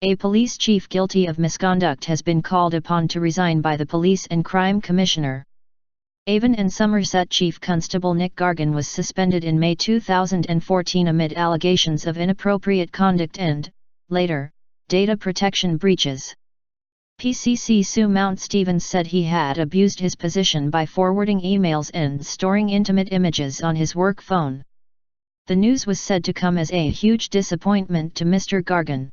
A police chief guilty of misconduct has been called upon to resign by the Police and Crime Commissioner. Avon and Somerset Chief Constable Nick Gargan was suspended in May 2014 amid allegations of inappropriate conduct and, later, data protection breaches. PCC Ms Mountstevens said he had abused his position by forwarding emails and storing intimate images on his work phone. The news was said to come as a huge disappointment to Mr Gargan.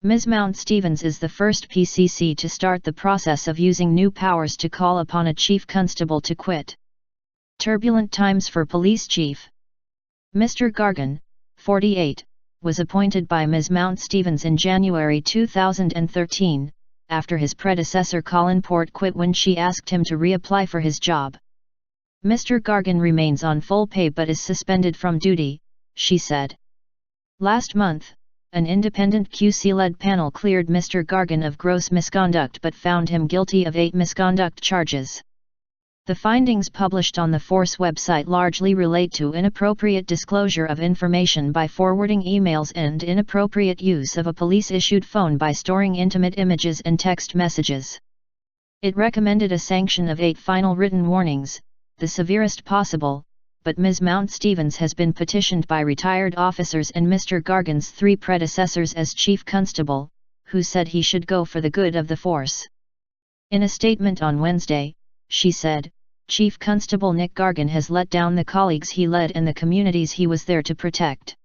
Ms Mountstevens is the first PCC to start the process of using new powers to call upon a chief constable to quit. Turbulent times for police chief. Mr Gargan, 48, was appointed by Ms Mountstevens in January 2013, after his predecessor Colin Port quit when she asked him to reapply for his job. Mr Gargan remains on full pay but is suspended from duty, she said. Last month, an independent QC-led panel cleared Mr Gargan of gross misconduct but found him guilty of 8 misconduct charges. The findings published on the Force website largely relate to inappropriate disclosure of information by forwarding emails and inappropriate use of a police-issued phone by storing intimate images and text messages. It recommended a sanction of 8 final written warnings, the severest possible, but Ms Mountstevens has been petitioned by retired officers and Mr Gargan's 3 predecessors as Chief Constable, who said he should go for the good of the force. In a statement on Wednesday, she said, Chief Constable Nick Gargan has let down the colleagues he led and the communities he was there to protect.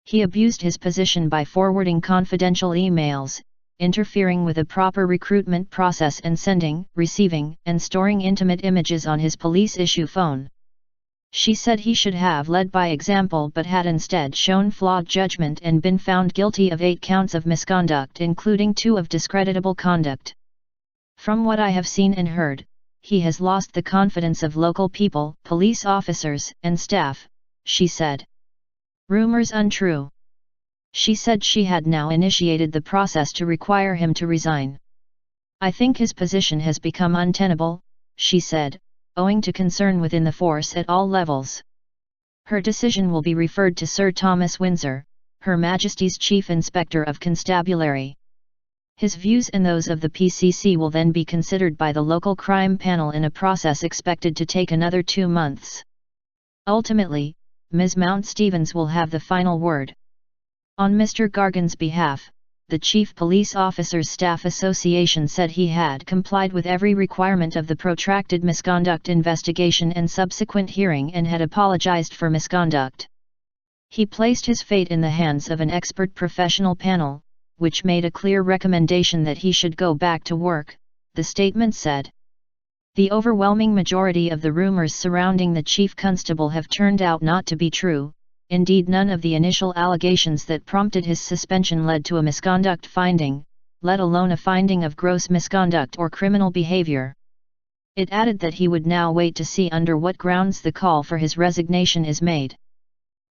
He abused his position by forwarding confidential emails, interfering with a proper recruitment process and sending, receiving, and storing intimate images on his police-issue phone. She said he should have led by example but had instead shown flawed judgment and been found guilty of 8 counts of misconduct including 2 of discreditable conduct. From what I have seen and heard, he has lost the confidence of local people, police officers, and staff, she said. Rumors untrue. She said she had now initiated the process to require him to resign. I think his position has become untenable, she said, owing to concern within the force at all levels. Her decision will be referred to Sir Thomas Windsor, Her Majesty's Chief Inspector of Constabulary. His views and those of the PCC will then be considered by the local crime panel in a process expected to take another 2 months. Ultimately, Ms Mountstevens will have the final word. On Mr Gargan's behalf, the Chief Police Officers Staff Association said he had complied with every requirement of the protracted misconduct investigation and subsequent hearing and had apologized for misconduct. He placed his fate in the hands of an expert professional panel, which made a clear recommendation that he should go back to work, the statement said. The overwhelming majority of the rumors surrounding the Chief Constable have turned out not to be true. Indeed, none of the initial allegations that prompted his suspension led to a misconduct finding, let alone a finding of gross misconduct or criminal behavior. It added that he would now wait to see under what grounds the call for his resignation is made.